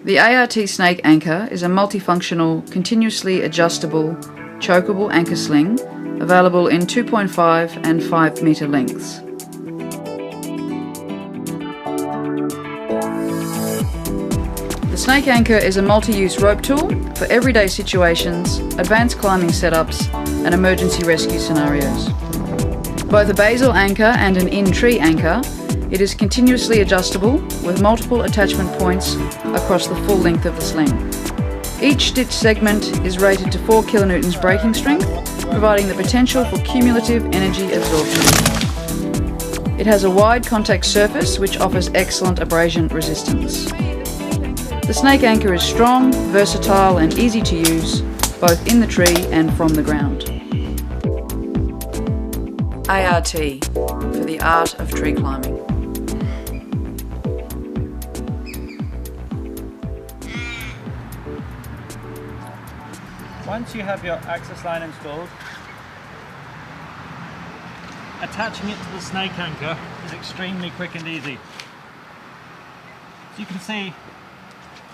The ART snake anchor is a multifunctional, continuously adjustable, chokeable anchor sling available in 2.5 and 5 metre lengths. The snake anchor is a multi-use rope tool for everyday situations, advanced climbing setups and emergency rescue scenarios. Both a basal anchor and an in-tree anchor, it is continuously adjustable with multiple attachment points across the full length of the sling. Each stitch segment is rated to 4 kN braking strength, providing the potential for cumulative energy absorption. It has a wide contact surface which offers excellent abrasion resistance. The snake anchor is strong, versatile and easy to use, both in the tree and from the ground. ART, for the art of tree climbing. Once you have your access line installed, attaching it to the snake anchor is extremely quick and easy. As you can see,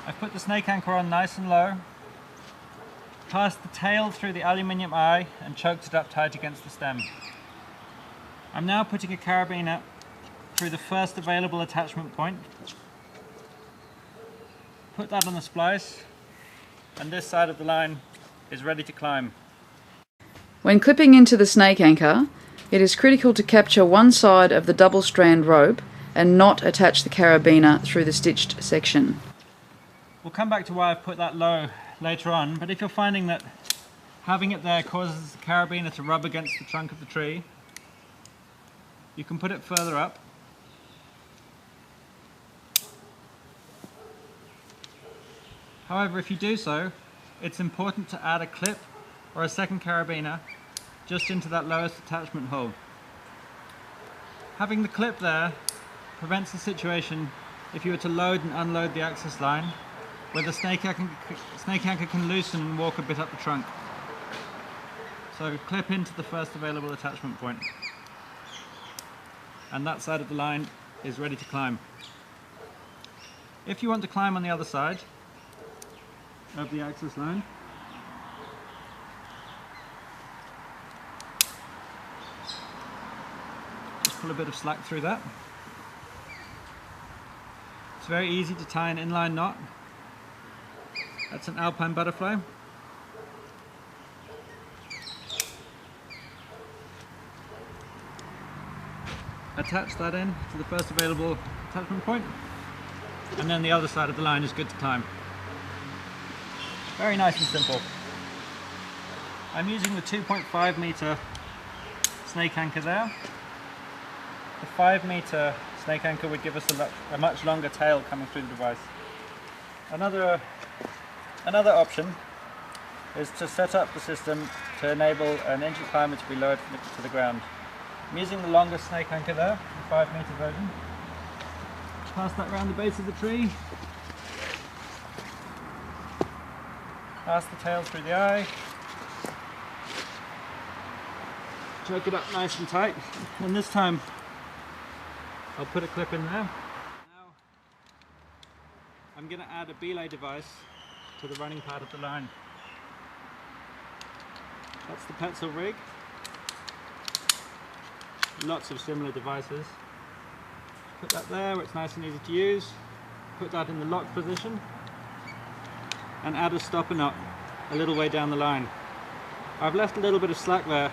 I've put the snake anchor on nice and low, passed the tail through the aluminium eye and choked it up tight against the stem. I'm now putting a carabiner through the first available attachment point. Put that on the splice, and this side of the line is ready to climb. When clipping into the snake anchor, it is critical to capture one side of the double strand rope and not attach the carabiner through the stitched section. We'll come back to why I've put that low later on, but if you're finding that having it there causes the carabiner to rub against the trunk of the tree, you can put it further up. However, if you do so, it's important to add a clip or a second carabiner just into that lowest attachment hole. Having the clip there prevents the situation if you were to load and unload the access line where the snake anchor can loosen and walk a bit up the trunk. So clip into the first available attachment point. And that side of the line is ready to climb. If you want to climb on the other side of the access line, just pull a bit of slack through that. It's very easy to tie an inline knot. That's an alpine butterfly. Attach that in to the first available attachment point, and then the other side of the line is good to climb. Very nice and simple. I'm using the 2.5 metre snake anchor there. The 5 metre snake anchor would give us a much longer tail coming through the device. Another option is to set up the system to enable an entry climber to be lowered to the ground. I'm using the longer snake anchor there, the 5 metre version. Pass that around the base of the tree. Pass the tail through the eye. Choke it up nice and tight. And this time I'll put a clip in there. Now I'm going to add a belay device to the running part of the line. That's the pencil rig. Lots of similar devices. Put that there where it's nice and easy to use. Put that in the lock position and add a stopper knot a little way down the line. I've left a little bit of slack there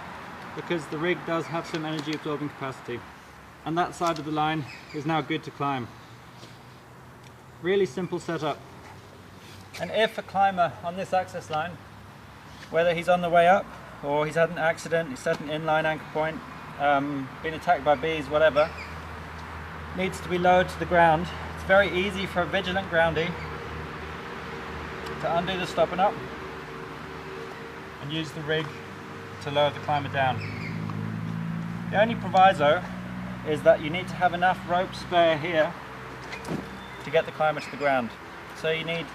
because the rig does have some energy absorbing capacity, and that side of the line is now good to climb. Really simple setup. And if a climber on this access line, whether he's on the way up or he's had an accident, he's set an inline anchor point, been attacked by bees, whatever, needs to be lowered to the ground, it's very easy for a vigilant groundie to undo the stopper knot and use the rig to lower the climber down. The only proviso is that you need to have enough rope spare here to get the climber to the ground. So you need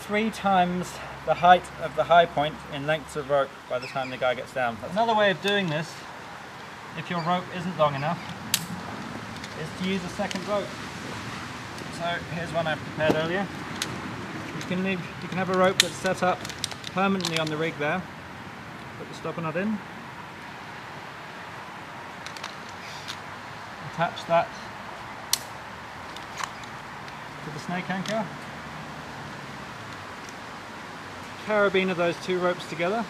3 times the height of the high point in lengths of rope by the time the guy gets down. Another way of doing this, if your rope isn't long enough, is to use a second rope. So here's one I prepared earlier. can have a rope that's set up permanently on the rig there. Put the stopper knot in. Attach that to the snake anchor. Carabiner those two ropes together.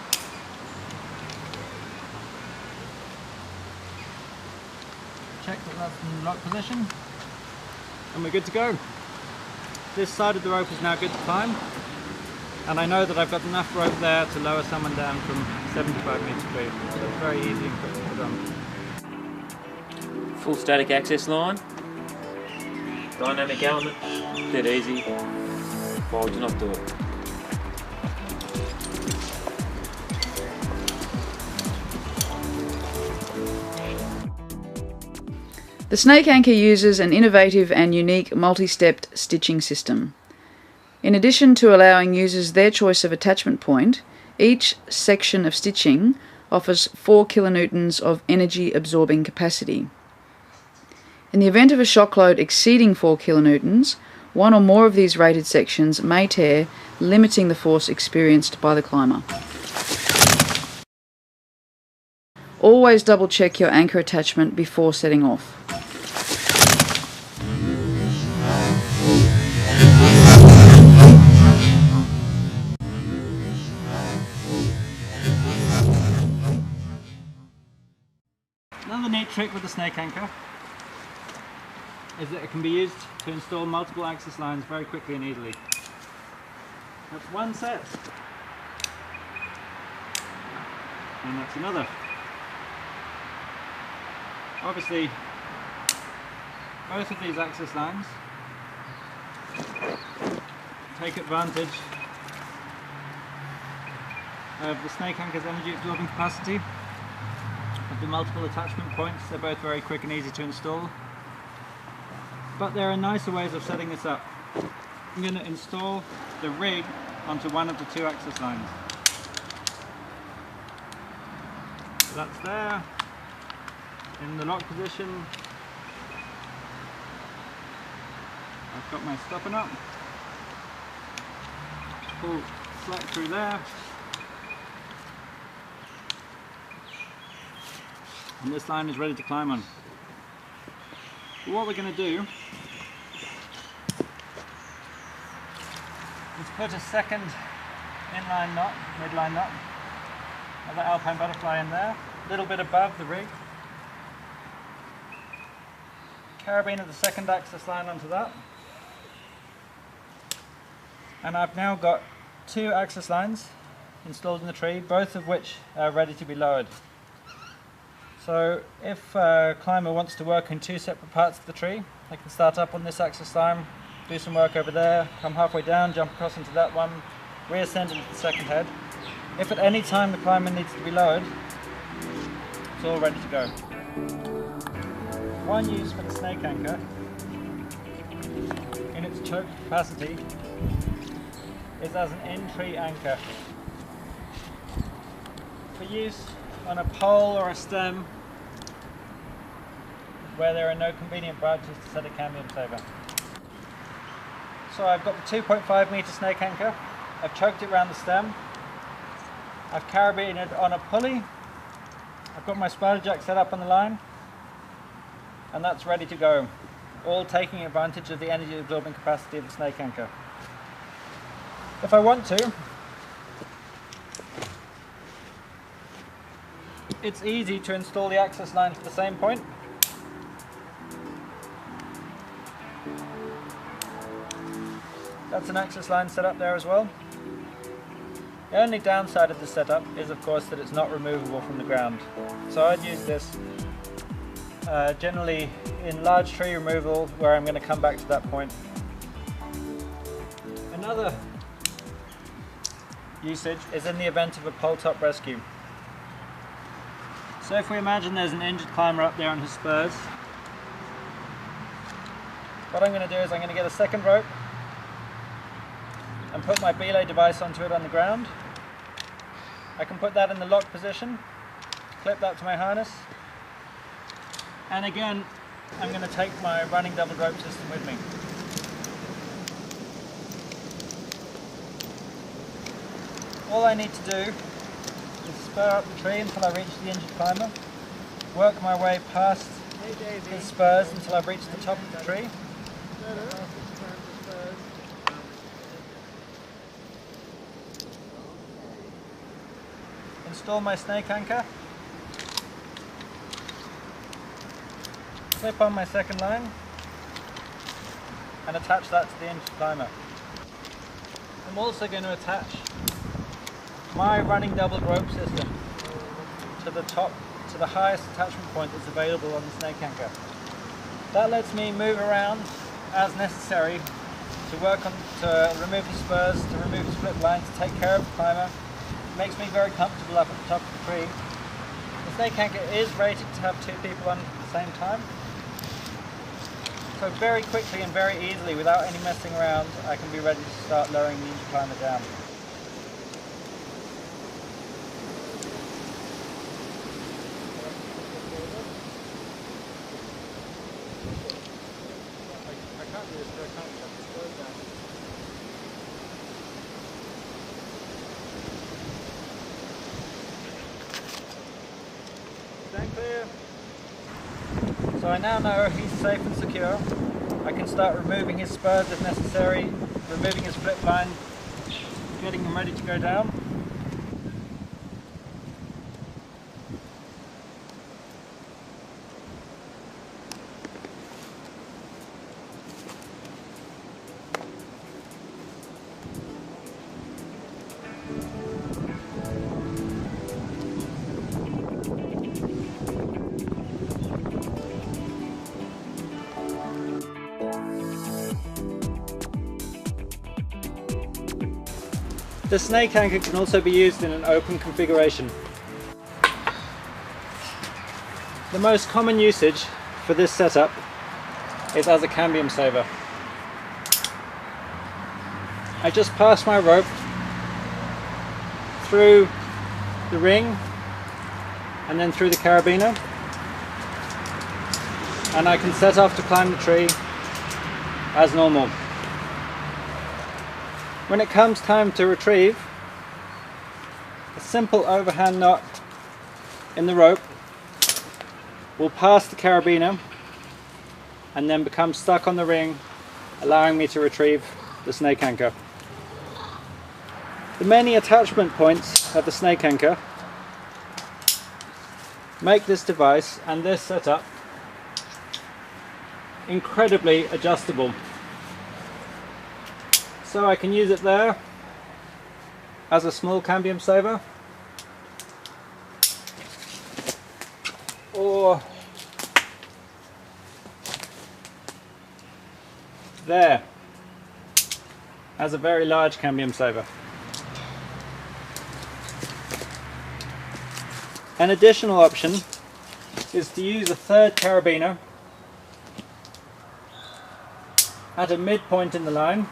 Check that that's in the lock position, and we're good to go. This side of the rope is now good to climb, and I know that I've got enough rope there to lower someone down from 75 metres free, so it's very easy and quick to put on. Full static access line, dynamic element, dead easy. Well, do not do it. The SnakeAnchor uses an innovative and unique multi-stepped stitching system. In addition to allowing users their choice of attachment point, each section of stitching offers 4 kilonewtons of energy absorbing capacity. In the event of a shock load exceeding 4 kilonewtons, one or more of these rated sections may tear, limiting the force experienced by the climber. Always double check your anchor attachment before setting off. Another neat trick with the snake anchor is that it can be used to install multiple access lines very quickly and easily. That's one set, and that's another. Obviously, both of these access lines take advantage of the snake anchor's energy absorbing capacity. Of the multiple attachment points, they're both very quick and easy to install. But there are nicer ways of setting this up. I'm going to install the rig onto one of the two access lines. So that's there, in the lock position. I've got my stopper knot. Pull slack through there. And this line is ready to climb on. But what we're going to do is put a second inline knot, midline knot, of the alpine butterfly in there, a little bit above the rig. Carabiner the second access line onto that. And I've now got two access lines installed in the tree, both of which are ready to be lowered. So if a climber wants to work in two separate parts of the tree, they can start up on this access line, do some work over there, come halfway down, jump across into that one, reascend into the second head. If at any time the climber needs to be lowered, it's all ready to go. One use for the snake anchor, in its choke capacity, is as an in-tree anchor. For use on a pole or a stem where there are no convenient branches to set a cambium saver. So I've got the 2.5 meter snake anchor, I've choked it around the stem, I've carabined on a pulley, I've got my spider jack set up on the line, and that's ready to go, all taking advantage of the energy absorbing capacity of the snake anchor. If I want to, it's easy to install the access line to the same point. That's an access line set up there as well. The only downside of this setup is of course that it's not removable from the ground. So I'd use this generally in large tree removal where I'm going to come back to that point. Another usage is in the event of a pole top rescue. So if we imagine there's an injured climber up there on his spurs, what I'm going to do is I'm going to get a second rope and put my belay device onto it on the ground. I can put that in the lock position, clip that to my harness, and again I'm going to take my running double rope system with me. all I need to do is spur up the tree until I reach the injured climber, work my way past his spurs until I've reached the top of the tree. Install my snake anchor, clip on my second line and attach that to the injured climber. I'm also going to attach my running doubled rope system to the highest attachment point that's available on the snake anchor. That lets me move around as necessary to remove the spurs, to remove the split lines, to take care of the climber. It makes me very comfortable up at the top of the tree. The snake anchor is rated to have 2 people on at the same time. So very quickly and very easily, without any messing around, I can be ready to start lowering the injured climber down. Stand clear. So I now know he's safe and secure. I can start removing his spurs if necessary, removing his flip line, getting him ready to go down. The snake anchor can also be used in an open configuration. The most common usage for this setup is as a cambium saver. I just pass my rope through the ring and then through the carabiner, and I can set off to climb the tree as normal. When it comes time to retrieve, a simple overhand knot in the rope will pass the carabiner and then become stuck on the ring, allowing me to retrieve the snake anchor. The many attachment points of the snake anchor make this device and this setup incredibly adjustable. So I can use it there as a small cambium saver, or there as a very large cambium saver. An additional option is to use a third carabiner at a midpoint in the line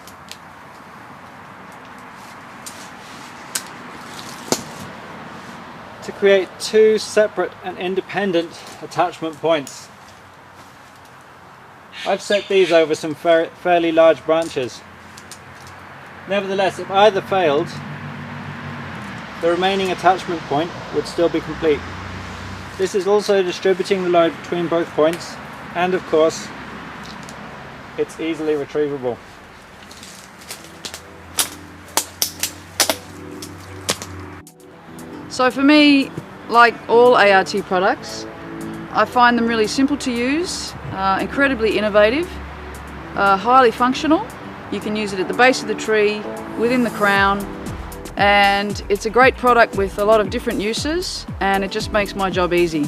to create 2 separate and independent attachment points. I've set these over some fairly large branches. Nevertheless, if either failed, the remaining attachment point would still be complete. This is also distributing the load between both points, and of course, it's easily retrievable. So for me, like all ART products, I find them really simple to use, incredibly innovative, highly functional. You can use it at the base of the tree, within the crown, and it's a great product with a lot of different uses, and it just makes my job easy.